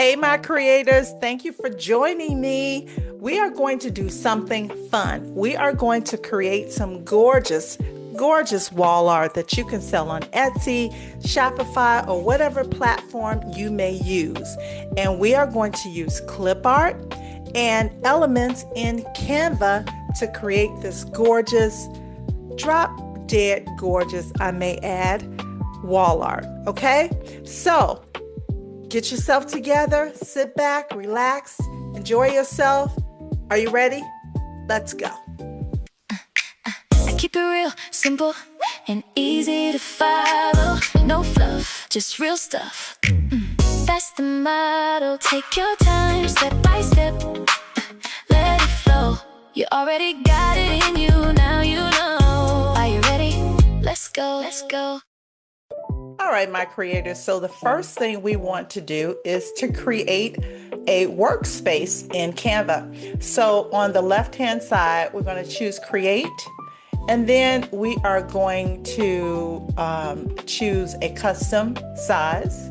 Hey, my creators, thank you for joining me. We are going to do something fun. We are going to create some gorgeous wall art that you can sell on Etsy, Shopify, or whatever platform you may use. And we are going to use Clipart and elements in Canva to create this gorgeous, drop dead gorgeous, I may add, wall art. Okay? So, get yourself together, sit back, relax, enjoy yourself. Are you ready? Let's go. I keep it real, simple, and easy to follow. No fluff, just real stuff. That's the motto. Take your time, step by step. Let it flow. You already got it in you, now you know. Are you ready? Let's go, let's go. All right, my creators. So the first thing we want to do is to create a workspace in Canva. So on the left-hand side, we're going to choose Create, and then we are going to choose a custom size.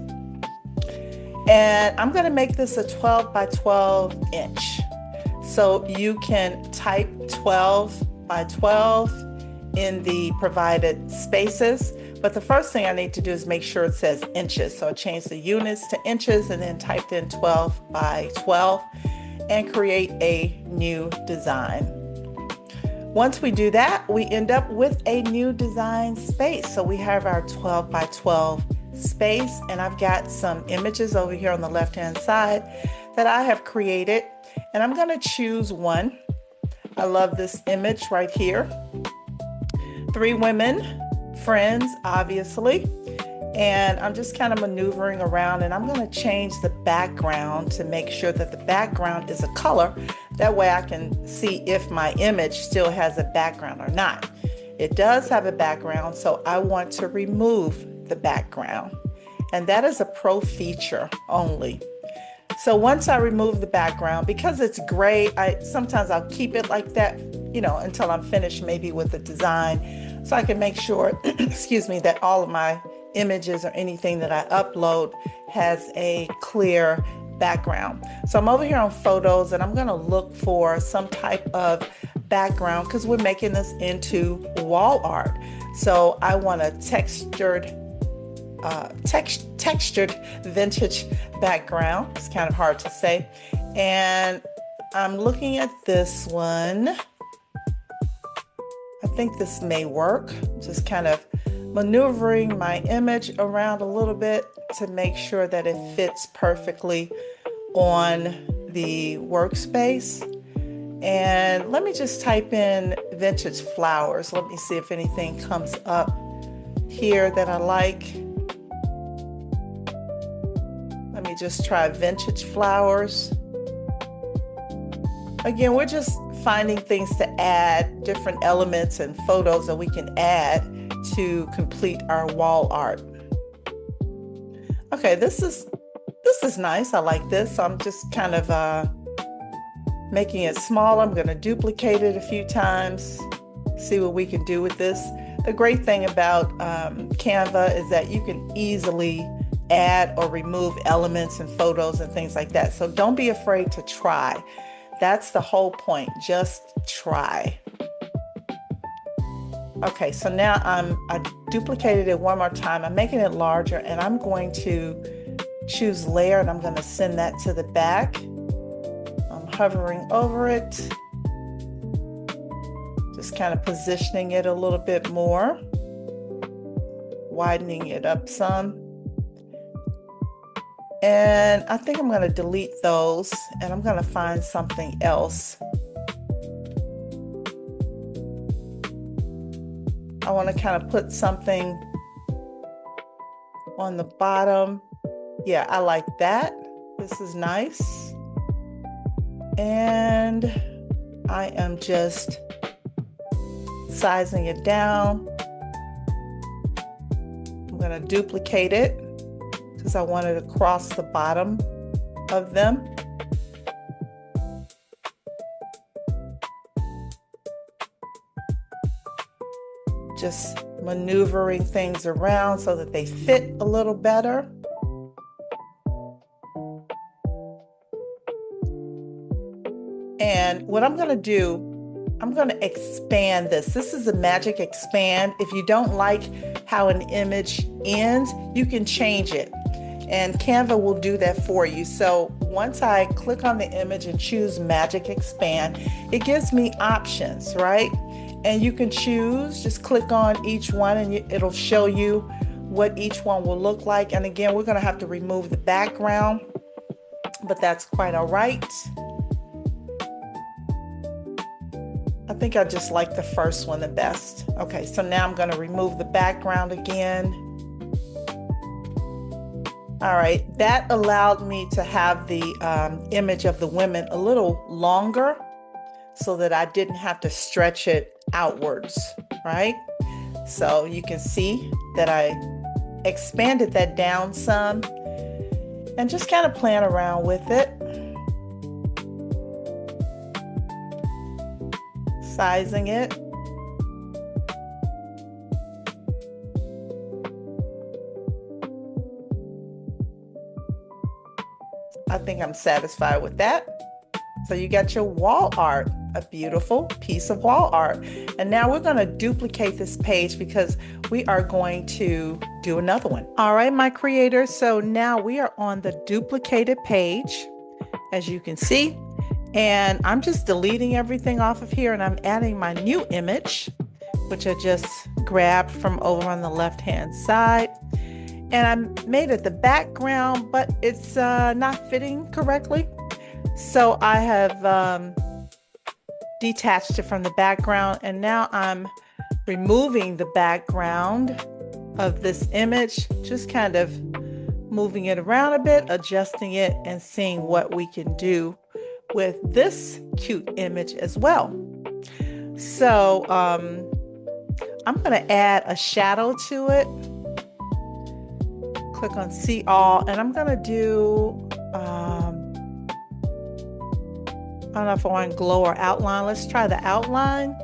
And I'm going to make this a 12 by 12 inch. So you can type 12 by 12 in the provided spaces. But the first thing I need to do is make sure it says inches. So I change the units to inches and then typed in 12 by 12 and create a new design. Once we do that, we end up with a new design space. So we have our 12 by 12 space, and I've got some images over here on the left-hand side that I have created, and I'm going to choose one. I love this image right here. 3 women, friends, obviously, and I'm just kind of maneuvering around, and I'm going to change the background to make sure that the background is a color. That way I can see if my image still has a background or not. It does have a background, so I want to remove the background, and that is a pro feature only. So once I remove the background, because it's gray, sometimes I'll keep it like that, until I'm finished maybe with the design, so I can make sure, excuse me, that all of my images or anything that I upload has a clear background. So I'm over here on photos, and I'm going to look for some type of background because we're making this into wall art. So I want a textured vintage background. It's kind of hard to say. And I'm looking at this one. I think this may work. Just kind of maneuvering my image around a little bit to make sure that it fits perfectly on the workspace. And let me just type in vintage flowers. Let me see if anything comes up here that I like. Let me just try vintage flowers. Again, we're just finding things to add, different elements and photos that we can add to complete our wall art. Okay, this is nice. I like this. So I'm just kind of making it small. I'm going to duplicate it a few times, see what we can do with this. The great thing about Canva is that you can easily add or remove elements and photos and things like that. So don't be afraid to try. That's the whole point. Just try. Okay, so now I duplicated it one more time. I'm making it larger, and I'm going to choose layer, and I'm going to send that to the back. I'm hovering over it, just kind of positioning it a little bit more, widening it up some. And I think I'm going to delete those, and I'm going to find something else. I want to kind of put something on the bottom. Yeah, I like that. This is nice. And I am just sizing it down. I'm going to duplicate it because I want it across the bottom of them. Just maneuvering things around so that they fit a little better. And what I'm going to do, I'm going to expand this. This is a magic expand. If you don't like how an image ends, you can change it. And Canva will do that for you. So once I click on the image and choose magic expand, it gives me options, right? And you can choose, just click on each one and it'll show you what each one will look like. And again, we're going to have to remove the background, but that's quite all right. I think I just like the first one the best. Okay, so now I'm going to remove the background again. All right, that allowed me to have the image of the women a little longer so that I didn't have to stretch it outwards, right? So you can see that I expanded that down some and just kind of playing around with it. Sizing it. I think I'm satisfied with that. So you got your wall art, a beautiful piece of wall art. And now we're going to duplicate this page because we are going to do another one. All right, my creators. So now we are on the duplicated page, as you can see. And I'm just deleting everything off of here and I'm adding my new image, which I just grabbed from over on the left-hand side. And I made it the background, but it's not fitting correctly. So I have detached it from the background, and now I'm removing the background of this image, just kind of moving it around a bit, adjusting it, and seeing what we can do with this cute image as well. So I'm going to add a shadow to it. Click on see all, and I'm going to do I don't know if I want glow or outline. Let's try the outline.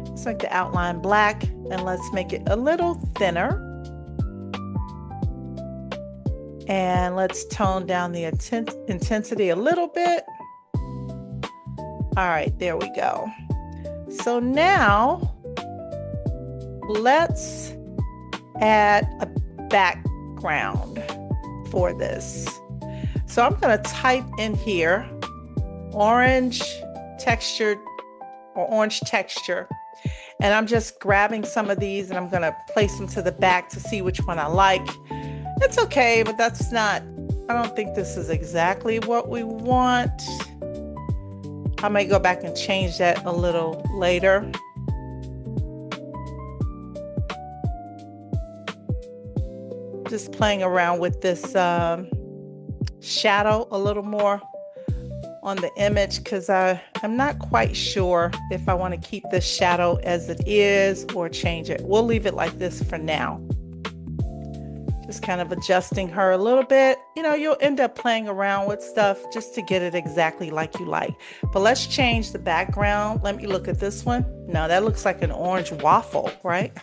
Let's make the outline black and let's make it a little thinner. And let's tone down the intensity a little bit. All right, there we go. So now let's add a background for this. So I'm going to type in here orange textured or orange texture, and I'm just grabbing some of these and I'm going to place them to the back to see which one I like. It's okay, but that's not, I don't think this is exactly what we want. I may go back and change that a little later. Just playing around with this shadow a little more on the image because I'm not quite sure if I want to keep this shadow as it is or change it. We'll leave it like this for now. Just kind of adjusting her a little bit. You know, you'll end up playing around with stuff just to get it exactly like you like. But let's change the background. Let me look at this one. No, that looks like an orange waffle, right?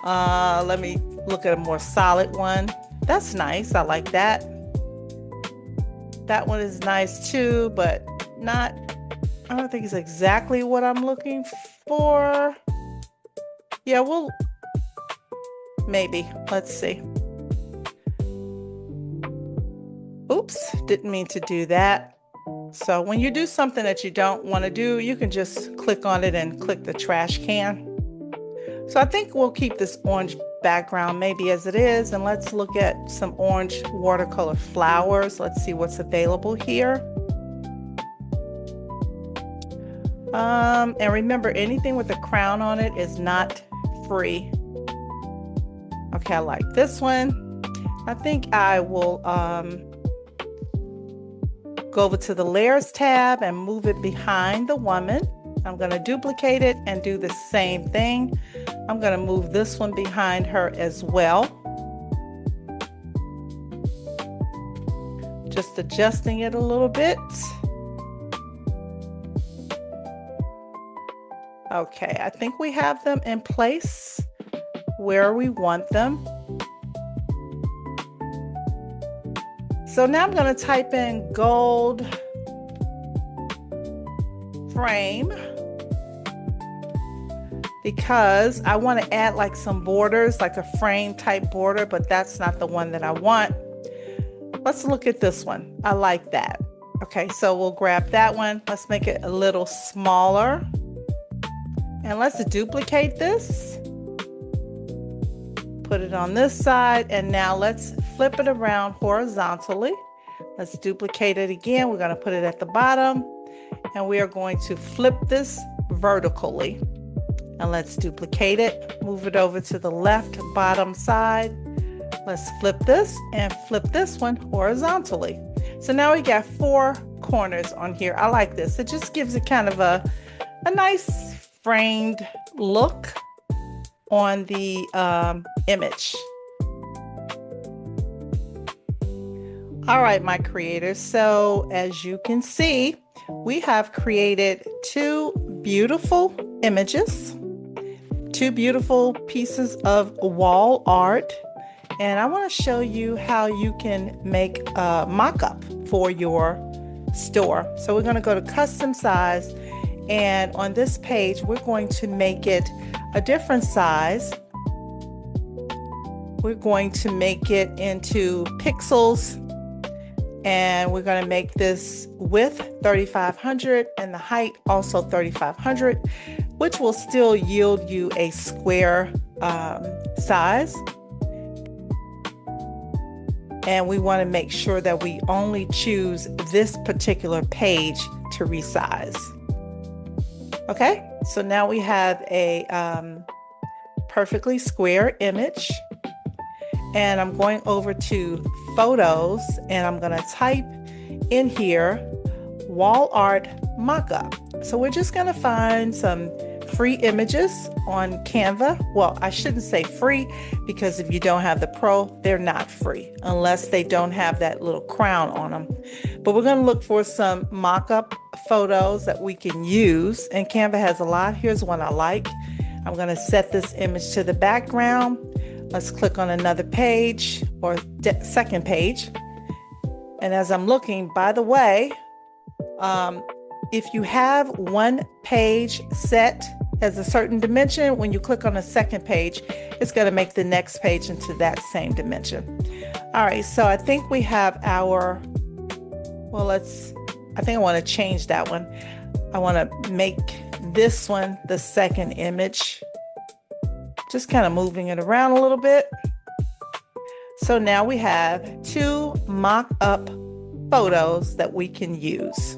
Let me look at a more solid one. That's nice. I like that. That one is nice too, but not, I don't think it's exactly what I'm looking for. Yeah, well, maybe. Let's see. Oops, didn't mean to do that. So when you do something that you don't want to do, you can just click on it and click the trash can. So I think we'll keep this orange background maybe as it is, and let's look at some orange watercolor flowers. Let's see what's available here. And remember, anything with a crown on it is not free. Okay, I like this one. I think I will go over to the layers tab and move it behind the woman. I'm going to duplicate it and do the same thing. I'm going to move this one behind her as well. Just adjusting it a little bit. Okay, I think we have them in place where we want them. So now I'm going to type in gold frame because I want to add like some borders, like a frame type border, but that's not the one that I want. Let's look at this one. I like that. Okay, so we'll grab that one. Let's make it a little smaller. And let's duplicate this. Put it on this side, and now let's flip it around horizontally. Let's duplicate it again. We're going to put it at the bottom, and we are going to flip this vertically. And let's duplicate it, move it over to the left bottom side. Let's flip this and flip this one horizontally. So now we got 4 corners on here. I like this. It just gives it kind of a nice framed look on the image. All right, my creators. So as you can see, we have created 2 beautiful images, 2 beautiful pieces of wall art. And I want to show you how you can make a mock-up for your store. So we're going to go to custom size, and on this page, we're going to make it a different size. We're going to make it into pixels, and we're going to make this width 3500 and the height also 3500, which will still yield you a square size. And we want to make sure that we only choose this particular page to resize. Okay, so now we have a perfectly square image. And I'm going over to photos, and I'm going to type in here wall art mockup. So we're just going to find some free images on Canva. Well, I shouldn't say free, because if you don't have the Pro, they're not free unless they don't have that little crown on them. But we're going to look for some mockup photos that we can use, and Canva has a lot. Here's one I like. I'm going to set this image to the background. Let's click on another page, or second page. And as I'm looking, by the way, if you have one page set as a certain dimension, when you click on the second page, it's going to make the next page into that same dimension. All right, so I think we have our, I think I want to change that one. I want to make this one the second image. Just kind of moving it around a little bit. So now we have 2 mock-up photos that we can use.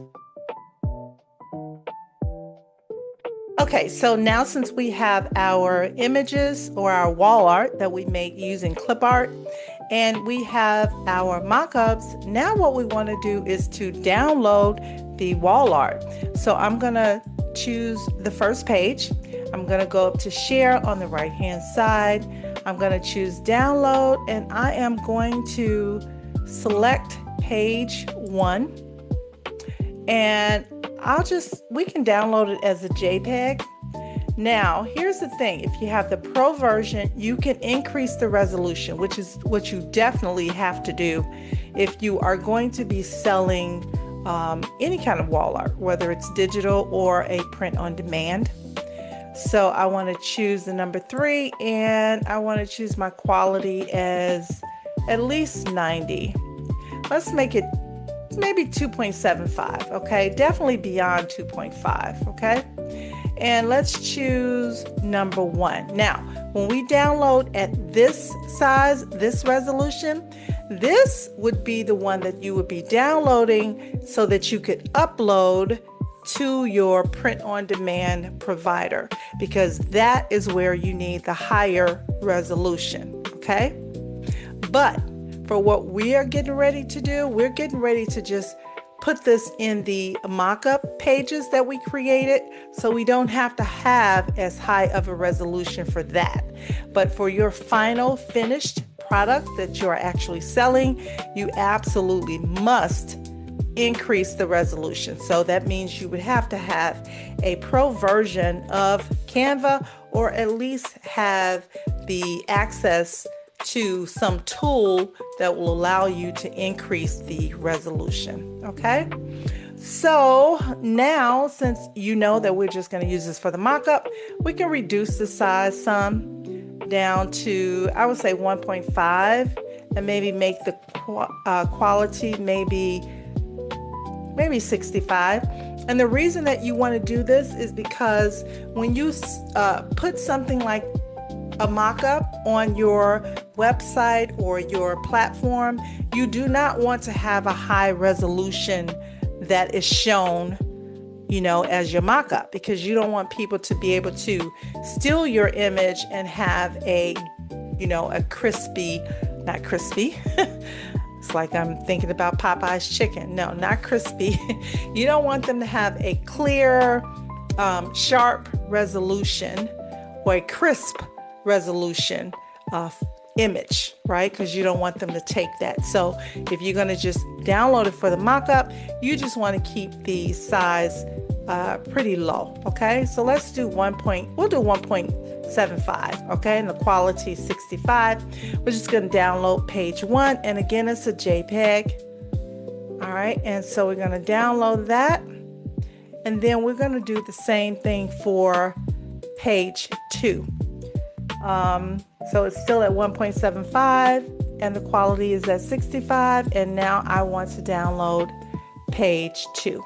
Okay, so now since we have our images or our wall art that we made using Clipart, and we have our mockups, now what we want to do is to download the wall art. So I'm going to choose the first page. I'm going to go up to share on the right hand side. I'm going to choose download, and I am going to select page 1, and we can download it as a JPEG. Now, here's the thing. If you have the Pro version, you can increase the resolution, which is what you definitely have to do if you are going to be selling any kind of wall art, whether it's digital or a print on demand. So I want to choose the number 3, and I want to choose my quality as at least 90. Let's make it maybe 2.75, okay? Definitely beyond 2.5, okay? And let's choose number 1. Now, when we download at this size, this resolution, this would be the one that you would be downloading so that you could upload to your print-on-demand provider, because that is where you need the higher resolution, okay? But for what we are getting ready to do, we're getting ready to just put this in the mock-up pages that we created, so we don't have to have as high of a resolution for that. But for your final finished product that you're actually selling, you absolutely must increase the resolution. So that means you would have to have a Pro version of Canva, or at least have the access to some tool that will allow you to increase the resolution. Okay, So now, since you know that we're just going to use this for the mock-up, we can reduce the size some down to, I would say 1.5, and maybe make the quality maybe 65. And the reason that you want to do this is because when you put something like a mock-up on your website or your platform, you do not want to have a high resolution that is shown, as your mock-up, because you don't want people to be able to steal your image and have a crispy, not crispy. It's like I'm thinking about Popeye's chicken. No, not crispy. You don't want them to have a clear, sharp resolution or a crisp resolution image, right? Because you don't want them to take that. So if you're going to just download it for the mock-up, you just want to keep the size pretty low. Okay, so let's do we'll do 1.75. Okay, and the quality is 65. We're just going to download page 1, and again, it's a JPEG. All right, and so we're going to download that, and then we're going to do the same thing for page 2. So it's still at 1.75 and the quality is at 65, and now I want to download page 2.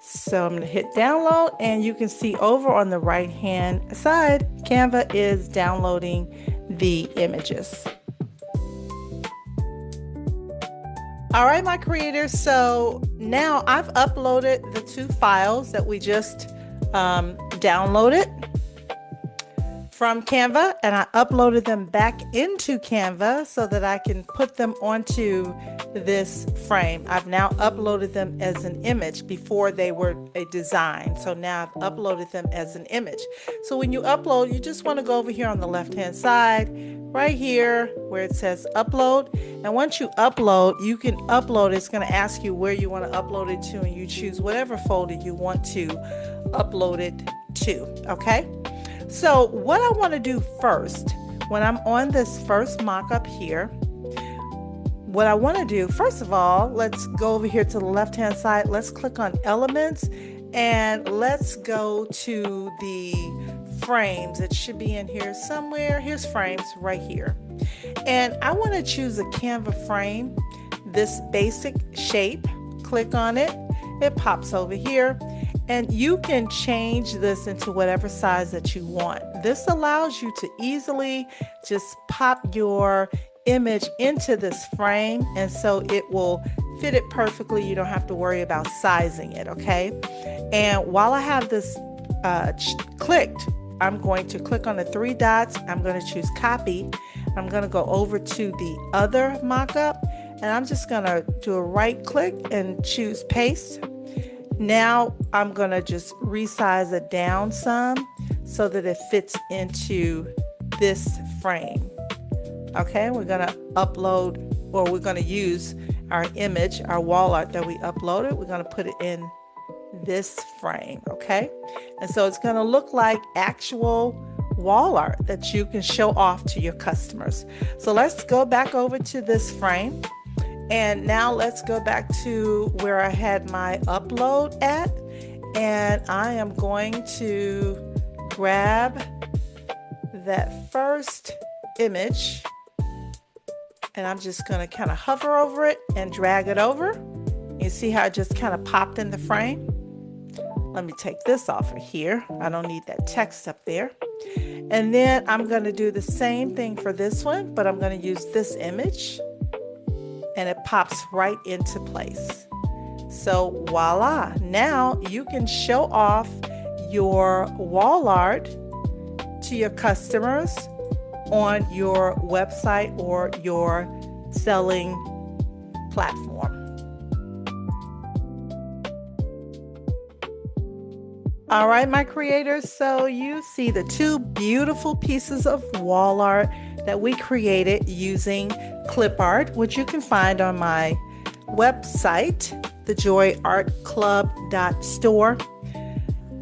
So I'm going to hit download, and you can see over on the right hand side, Canva is downloading the images. All right, my creators, so now I've uploaded the 2 files that we just downloaded from Canva, and I uploaded them back into Canva so that I can put them onto this frame. I've now uploaded them as an image. Before they were a design, so now I've uploaded them as an image. So when you upload, you just want to go over here on the left hand side, right here where it says upload, and once you upload, you can upload. It's going to ask you where you want to upload it to, and you choose whatever folder you want to upload it to. Okay, so what I want to do first, when I'm on this first mock-up here, what I want to do, first of all, let's go over here to the left-hand side. Let's click on Elements, and let's go to the frames. It should be in here somewhere. Here's frames right here. And I want to choose a Canva frame, this basic shape. Click on it. It pops over here. And you can change this into whatever size that you want. This allows you to easily just pop your image into this frame, and so it will fit it perfectly. You don't have to worry about sizing it, okay? And while I have this clicked, I'm going to click on the 3 dots. I'm going to choose copy. I'm going to go over to the other mockup, and I'm just going to do a right click and choose paste. Now I'm going to just resize it down some so that it fits into this frame. Okay, we're going to upload, or we're going to use our image, our wall art that we uploaded. We're going to put it in this frame, okay? And so it's going to look like actual wall art that you can show off to your customers. So let's go back over to this frame. And now let's go back to where I had my upload at. And I am going to grab that first image, and I'm just going to kind of hover over it and drag it over. You see how it just kind of popped in the frame? Let me take this off of here. I don't need that text up there. And then I'm going to do the same thing for this one, but I'm going to use this image, and it pops right into place. So voila, now you can show off your wall art to your customers on your website or your selling platform. All right, my creators, so you see the 2 beautiful pieces of wall art that we created using Clipart, which you can find on my website, thejoyartclub.store.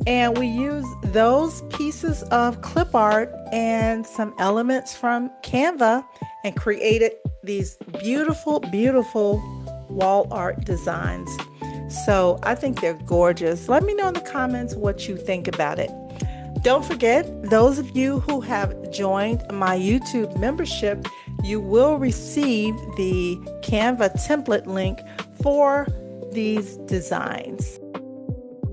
And we use those pieces of clip art and some elements from Canva and created these beautiful, beautiful wall art designs. So I think they're gorgeous. Let me know in the comments what you think about it. Don't forget, those of you who have joined my YouTube membership, you will receive the Canva template link for these designs.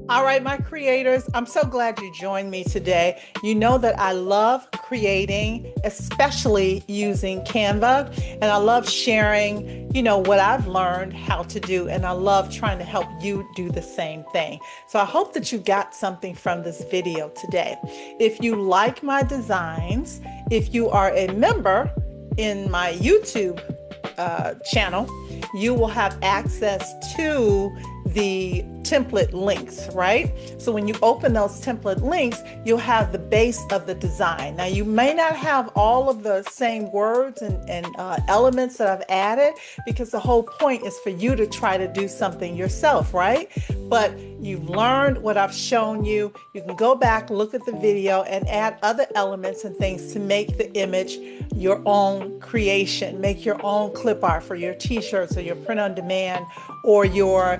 All right, my creators, I'm so glad you joined me today. You know that I love creating, especially using Canva, and I love sharing, what I've learned how to do, and I love trying to help you do the same thing. So I hope that you got something from this video today. If you like my designs, if you are a member in my YouTube channel, you will have access to the template links, right? So when you open those template links, you'll have the base of the design. Now, you may not have all of the same words and elements that I've added, because the whole point is for you to try to do something yourself, right? But you've learned what I've shown you. You can go back, look at the video, and add other elements and things to make the image your own creation. Make your own clip art for your t-shirts or your print on demand or your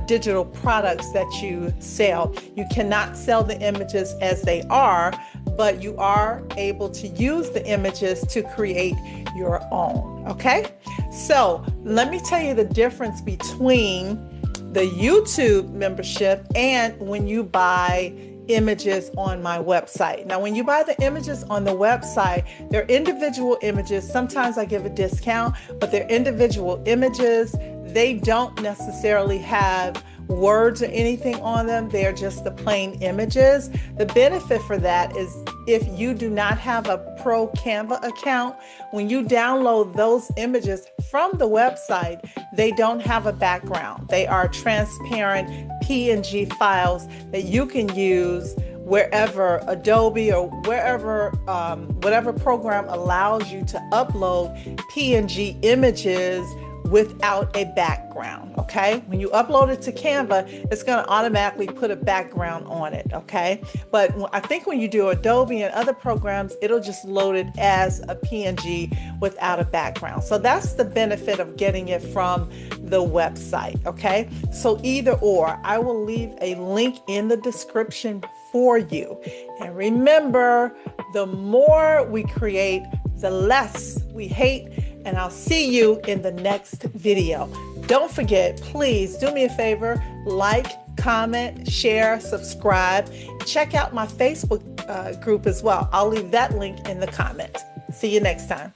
digital products that you sell. You cannot sell the images as they are, but you are able to use the images to create your own, okay? So let me tell you the difference between the YouTube membership and when you buy images on my website. Now, when you buy the images on the website, they're individual images. Sometimes I give a discount, but they're individual images. They don't necessarily have words or anything on them. They're just the plain images. The benefit for that is if you do not have a pro Canva account, when you download those images from the website, they don't have a background. They are transparent PNG files that you can use wherever Adobe or wherever, whatever program allows you to upload PNG images without a background, okay? When you upload it to Canva, it's going to automatically put a background on it, okay? But I think when you do Adobe and other programs, it'll just load it as a PNG without a background. So that's the benefit of getting it from the website, okay? So either or, I will leave a link in the description for you. And remember, the more we create, the less we hate. And I'll see you in the next video. Don't forget, please do me a favor, like, comment, share, subscribe. Check out my Facebook group as well. I'll leave that link in the comments. See you next time.